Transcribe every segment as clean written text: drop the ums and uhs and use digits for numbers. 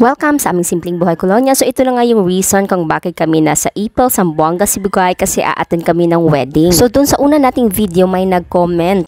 Welcome sa aming Simpleng Buhay Colonia. So ito na nga yung reason kung bakit kami nasa Ipil, Zamboanga, Sibugay kasi aattend kami ng wedding. So dun sa una nating video may nag-comment.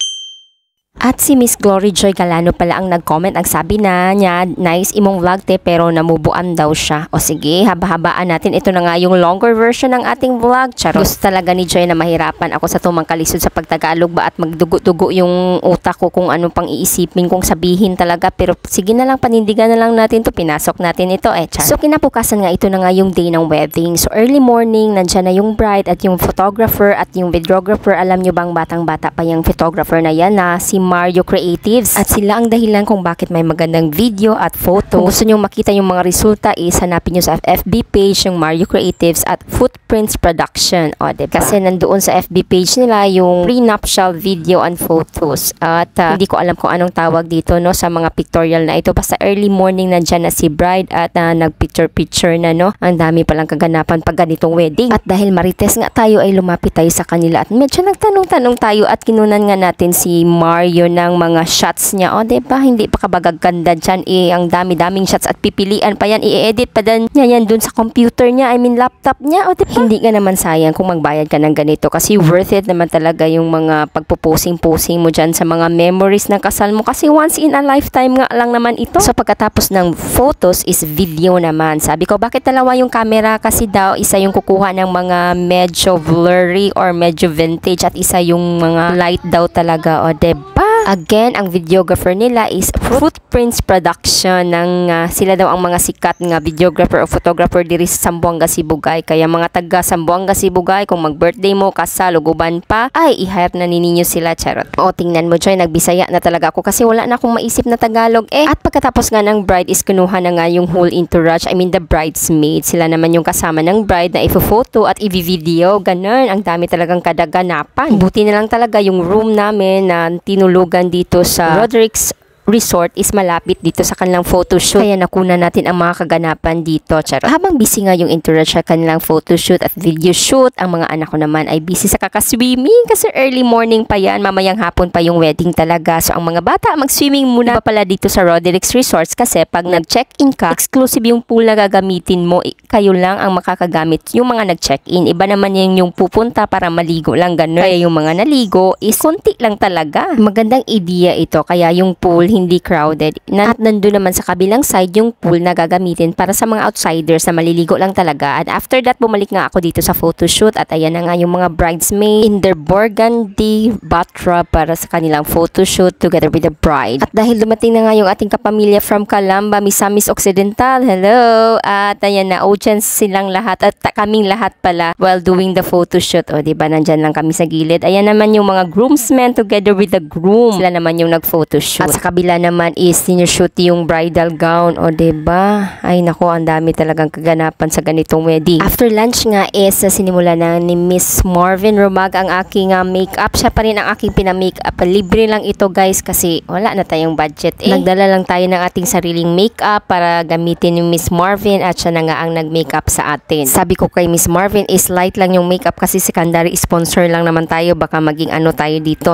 At si Miss Glory Joy Galano pala ang nag-comment. Ang sabi na niya, nice imong vlog te pero namubuan daw siya. O sige, haba-habaan natin. Ito na nga yung longer version ng ating vlog. Charos. Gusto talaga ni Joy na mahirapan ako sa tumang kalisod sa pagtagalog ba at magdugo-dugo yung utak ko kung anong pang iisipin kong sabihin talaga. Pero sige na lang, panindigan na lang natin to. Pinasok natin ito char. So kinabukasan nga, ito na nga yung day ng wedding. So early morning, nandyan na yung bride at yung photographer at yung videographer. Alam nyo bang batang-bata pa yung photographer na yan na si Mario Creatives at sila ang dahilan kung bakit may magandang video at photo. Kung gusto nyo makita yung mga resulta hanapin nyo sa FB page yung Mario Creatives at Footprints Production. O, diba? Kasi nandoon sa FB page nila yung prenuptial video and photos at hindi ko alam kung anong tawag dito no sa mga pictorial na ito. Basta early morning nandyan na si bride at nagpicture-picture na no. Ang dami palang kaganapan pag ganitong wedding. At dahil marites nga tayo ay lumapit tayo sa kanila at medyo nagtanong-tanong tayo at kinunan nga natin si Mario ng mga shots niya. O, diba? Hindi pa kabagaganda dyan. Ang dami-daming shots at pipilian pa yan. I-edit pa din niya yan dun sa computer niya. I mean, laptop niya. O, diba? Hindi ka naman sayang kung magbayad ka ng ganito kasi worth it naman talaga yung mga pagpuposing-posing mo dyan sa mga memories ng kasal mo kasi once in a lifetime nga lang naman ito. So, pagkatapos ng photos is video naman. Sabi ko, bakit dalawa yung camera? Kasi daw, isa yung kukuha ng mga medyo blurry or medyo vintage at isa yung mga light daw talaga. O, diba? Again, ang videographer nila is Footprints Production ng sila daw ang mga sikat nga videographer o photographer diri sa Zamboanga, Sibugay. Kaya mga taga Zamboanga, Sibugay, kung mag-birthday mo, kasal, uguban pa, ay i-hire na ninyo sila, charot. O, tingnan mo, Joy, nagbisaya na talaga ako kasi wala na akong maisip na Tagalog. At pagkatapos nga ng bride is kinuha na nga yung whole entourage, I mean the bridesmaid. Sila naman yung kasama ng bride na i-photo at i-video. Ganun, ang dami talagang kadaganapan. Buti na lang talaga yung room namin na tinulugan dito sa Roderick's Resort is malapit dito sa kanilang photoshoot. Kaya nakuna natin ang mga kaganapan dito. Charot. Habang busy nga yung entourage sa kanilang photoshoot at video shoot, ang mga anak ko naman ay busy sa kakaswimming kasi early morning pa yan. Mamayang hapon pa yung wedding talaga. So ang mga bata mag-swimming muna pa pala dito sa Roderick's Resorts kasi pag nag-check-in ka, exclusive yung pool na gagamitin mo. Kayo lang ang makakagamit yung mga nag-check-in. Iba naman yung pupunta para maligo lang ganun. Kaya yung mga naligo is konti lang talaga. Magandang idea ito. Kaya yung pool hindi crowded. At nandun naman sa kabilang side yung pool na gagamitin para sa mga outsiders na maliligo lang talaga. And after that, bumalik nga ako dito sa photoshoot at ayan na nga yung mga bridesmaids in their burgundy bathrobe para sa kanilang photoshoot together with the bride. At dahil dumating na nga yung ating kapamilya from Calamba, Misamis Occidental, hello! At ayan na, audience silang lahat at kaming lahat pala while doing the photoshoot. O, diba, nandyan lang kami sa gilid. Ayan naman yung mga groomsmen together with the groom. Sila naman yung nag-photoshoot. At sa kabila naman is sinushoot yung bridal gown. O, diba? Ay, nako, ang dami talagang kaganapan sa ganitong wedding. After lunch nga is sinimula na ni Miss Marvin Romag ang aking makeup. Siya pa rin ang aking pina-makeup. Libre lang ito, guys, kasi wala na tayong budget. Nagdala lang tayo ng ating sariling makeup para gamitin ni Miss Marvin at siya na nga ang nag-makeup sa atin. Sabi ko kay Miss Marvin is light lang yung makeup kasi secondary sponsor lang naman tayo. Baka maging ano tayo dito.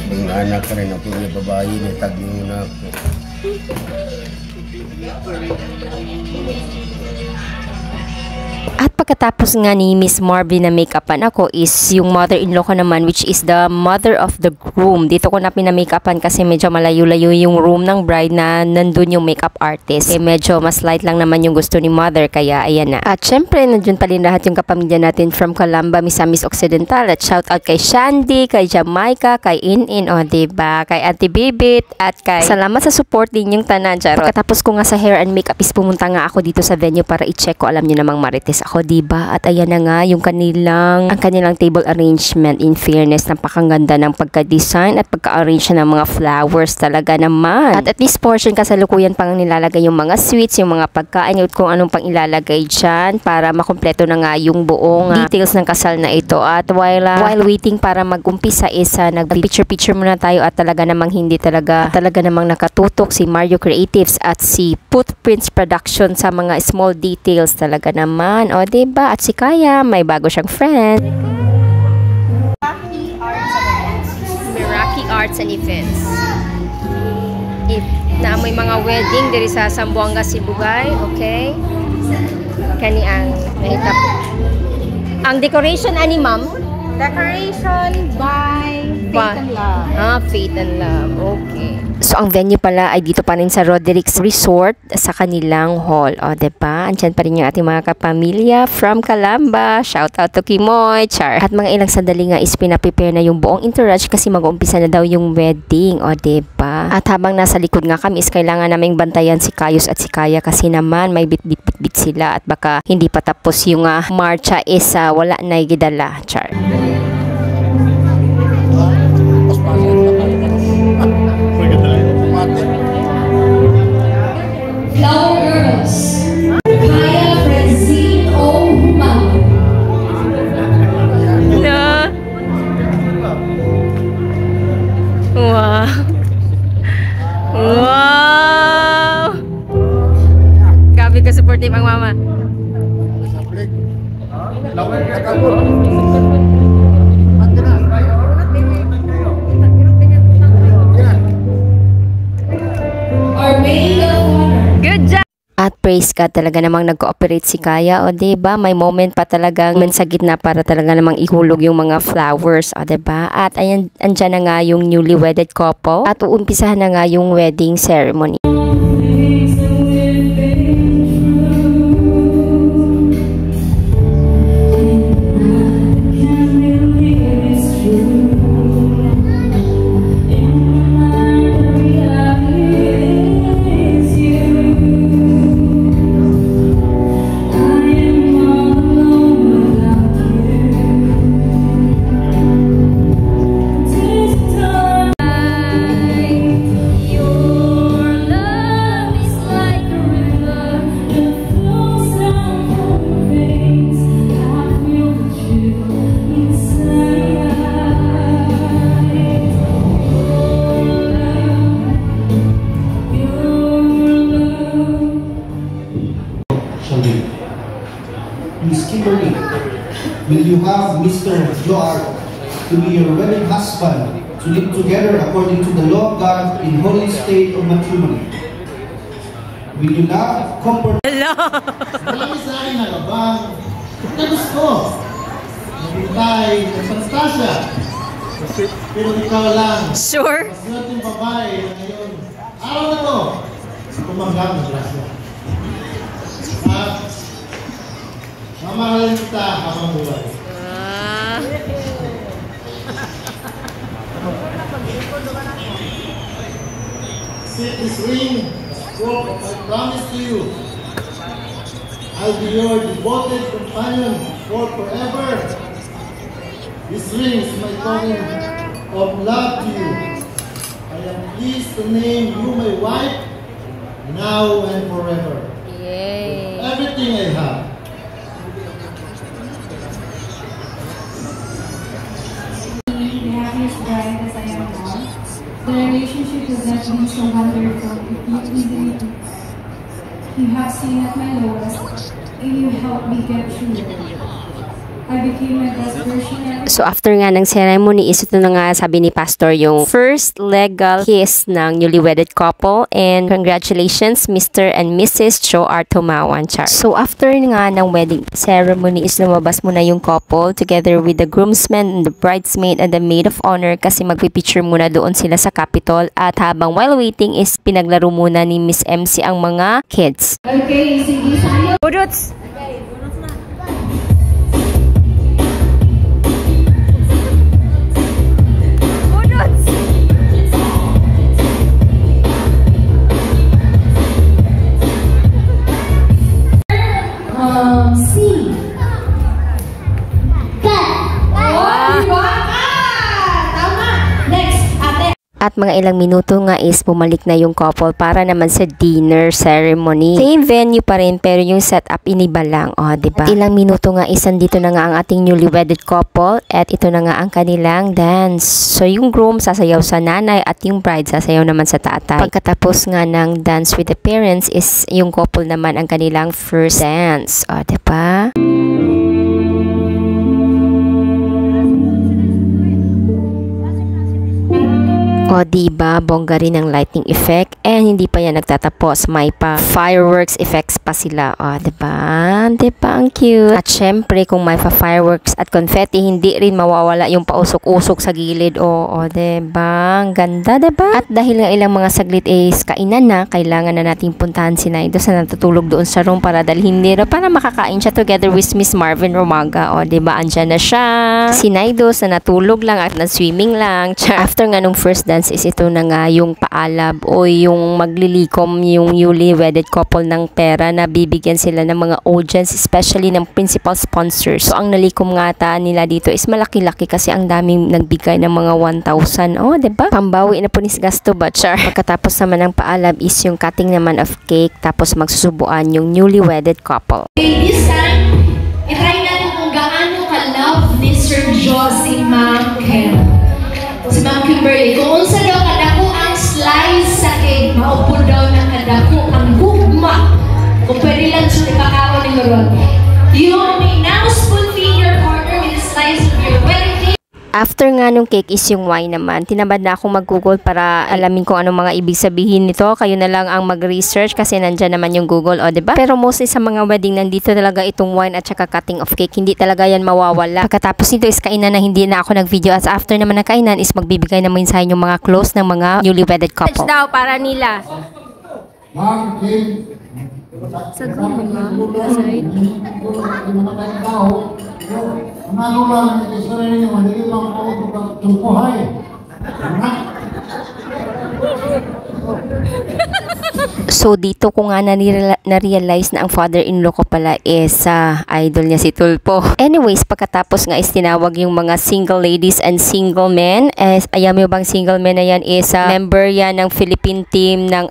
Mga anak ka rin ako yung babae na tag yung na ako. At pagkatapos nga ni Miss Marvin na make-upan ako is yung mother-in-law ko naman which is the mother of the groom. Dito ko na pinamake-upan kasi medyo malayo-layo yung room ng bride na nandun yung makeup artist. Medyo mas light lang naman yung gusto ni mother kaya ayan na. At syempre nandun pa rin lahat yung kapamilya natin from Calamba, Misamis Occidental. At shout out kay Shandy, kay Jamaica, kay In-In, o diba, kay Auntie Bibit at kay salamat sa support din yung tanan, charot. Pagkatapos ko nga sa hair and makeup is pumunta nga ako dito sa venue para i-check ko. Alam nyo namang marites ako, diba? At ayan na nga yung kanilang table arrangement. In fairness, napakaganda ng pagka-design at pagka-arrange ng mga flowers talaga naman. At this portion kasalukuyan pang nilalagay yung mga sweets, yung mga pagkain, at kung anong pang ilalagay dyan para makumpleto na nga yung buong details ng kasal na ito. At while waiting para mag-umpisa is nag-picture-picture muna tayo at talaga namang hindi talaga namang nakatutok si Mario Creatives at si Footprints Production sa mga small details talaga naman. O, diba? At si Kaya, may bago siyang friend. Meraki Arts and Events. na amoy mga wedding diri sa Zamboanga, Sibugay. Okay? Kani ang nahitap. Ang decoration ani ma'am? Decoration by Faith and Love. Faith and Love. Okay. So, ang venue pala ay dito pa rin sa Roderick's Resort sa kanilang hall. O, diba? Andyan pa rin yung ating mga kapamilya from Calamba. Shout out to Kimoy, Char. At mga ilang sandali nga is pinaprepare na yung buong entourage kasi mag-uumpisa na daw yung wedding. O, diba? At habang nasa likod nga kami is kailangan naming bantayan si Kayos at si Kaya kasi naman may bit-bit sila at baka hindi pa tapos yung marcha is wala na gidala. Char. Flower Girls, Kaya Francine Ohuma. Wow. Wow. Gabi ka supportive ang mama. Our maid of honor. Good job! At praise God, talaga namang nag-cooperate si Kaya. O diba, may moment pa talagang sa gitna para talaga namang ihulog yung mga flowers. O diba? At ayan, andyan na nga yung newly wedded couple. At uumpisahan na nga yung wedding ceremony. Miss Kimberly, will you have Mr. Joar to be your wedding husband to live together according to the law of God in holy state of matrimony? Will you not comfort? Marami sa akin nagabang na gusto magbitay ng Anastasia. Pero ikaw lang. Sure. Mas yung babae na ngayon. Araw na to. Tumanggap ng grasya. At mamahalin kita habang buhay. Set this ring as proof of my promise to you. I'll be your devoted companion for forever. This ring is my token of love to you. I am pleased to name you my wife now and forever. Yay. Everything I have. The happiest bride as I am now. The relationship has not been so wonderful if you easily you have seen at my lowest and you helped me get through it. I became my best version. So after nga ng ceremony is ito na nga sabi ni Pastor yung first legal kiss ng newly wedded couple and congratulations Mr. and Mrs. Joar Tumawan, Char. So after nga ng wedding ceremony is lumabas muna yung couple together with the groomsmen and the bridesmaid and the maid of honor kasi magpipicture muna doon sila sa Capitol at habang while waiting is pinaglaro muna ni Miss MC ang mga kids. Okay, sige sa'yo. Budots! C. Cut. Tama. Next, ate. At mga ilang minuto nga is bumalik na yung couple para naman sa dinner ceremony. Same venue pa rin pero yung setup iniba lang. O, diba? At ilang minuto nga is andito na nga ang ating newly wedded couple at ito na nga ang kanilang dance. So yung groom sasayaw sa nanay at yung bride sasayaw naman sa tatay. Pagkatapos nga ng dance with the parents is yung couple naman ang kanilang first dance. O, diba? O O diba, bongga rin ang lighting effect and hindi pa yan nagtatapos, may pa fireworks effects pa sila. O diba? Diba ang cute? At syempre kung may pa fireworks at confetti, hindi rin mawawala yung pausok-usok sa gilid. O diba? Ang ganda, diba? At dahil nga ilang mga saglit is kainan na, kailangan na nating puntahan si Naidos na natutulog doon sa room para dalhin nila para makakain siya together with Miss Marvin Romaga. O diba? Andyan na siya. Si Naidos na natulog lang at na-swimming lang. After nga nung first dance is ito na nga yung paalab o yung maglilikom yung newly wedded couple ng pera na bibigyan sila ng mga audience, especially ng principal sponsors. So ang nalikom nga ta nila dito is malaki-laki kasi ang daming nagbigay ng mga 1,000. O diba? Pambawi na po ni gasto ba? Char. Pagkatapos naman ng paalab is yung cutting naman of cake tapos magsusubuan yung newly wedded couple. Okay, this time, itry natin kung gaano ka-love ni Sir Josie Ma'am Kim. Si Ma'am Kimberly, kung unsa daw kadako ang slice sa cake, maupod daw na kadako ang gugma. Kung pwede lang siya ipakawa ni Lord. You may now spoon feed your partner with a slice of your wedding cake. After nga nung cake is yung wine naman, tinamad na akong mag-google para alamin kung anong mga ibig sabihin nito. Kayo na lang ang mag-research kasi nandyan naman yung Google, o diba? Pero mostly sa mga wedding, nandito talaga itong wine at saka cutting of cake. Hindi talaga yan mawawala. Pagkatapos nito is kainan na hindi na ako nag-video. At after naman na kainan is magbibigay naman sa inyo mga close ng mga newly wedded couple. Daw para nila. Ma'am Kim, Sa gulo sa side. ano lang, isara ninyo, hindi lang ako tumpuhay. So dito ko nga na-realize na ang father-in-law ko pala is idol niya si Tulpo. Anyways, pagkatapos nga is tinawag yung mga single ladies and single men. Ayan mo bang single men na yan is member yan ng Philippine team ng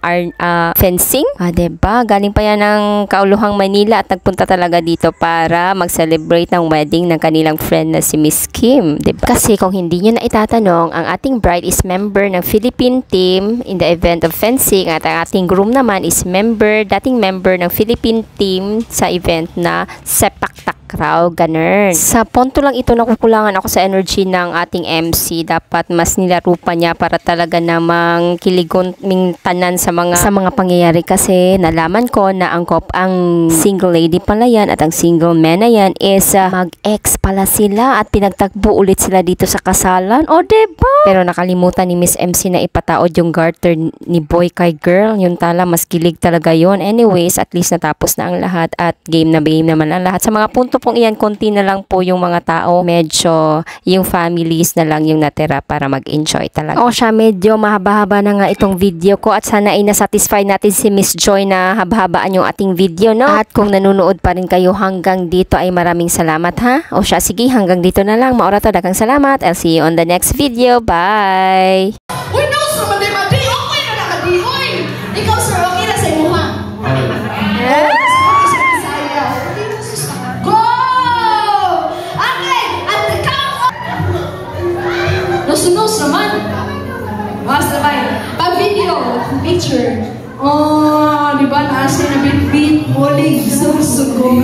fencing. Diba? Galing pa yan ng Kauluhang Manila at nagpunta talaga dito para mag-celebrate ng wedding ng kanilang friend na si Miss Kim. Diba? Kasi kung hindi nyo na itatanong, ang ating bride is member ng Philippine team in the event of fencing at ang ating groom naman is dating member ng Philippine team sa event na Sepak Takraw, ganun. Sa punto lang ito nakukulangan ako sa energy ng ating MC. Dapat mas nilaro pa niya para talaga namang kiligon tanan sa mga pangyayari kasi nalaman ko na ang single lady pala yan at ang single man na yan is mag-ex pala sila at pinagtagbo ulit sila dito sa kasalan. O diba? Pero nakalimutan ni Miss MC na ipataod yung garter ni boy kay girl. Yun tala, mas kilig talaga yon. Anyways, at least natapos na ang lahat at game naman ang lahat. Sa mga punto pong iyan, konti na lang po yung mga tao. Medyo yung families na lang yung natira para mag-enjoy talaga. O siya, medyo mahaba-haba na nga itong video ko at sana ay nasatisfy natin si Miss Joy na haba-habaan yung ating video, no? At kung nanonood pa rin kayo hanggang dito ay maraming salamat, ha? O siya, sige, hanggang dito na lang. Maura to, daghang salamat. I'll see you on the next video. Bye! Uy, no, sir, madi, okay na nakadi, uy! Ikaw, sir, okay na sa imo, ha? Go! Okay, at the count of... Nos naman. Basta ba yun? Pag-video, picture. Oh, di ba, naas na bit-bit, ulig, susugo.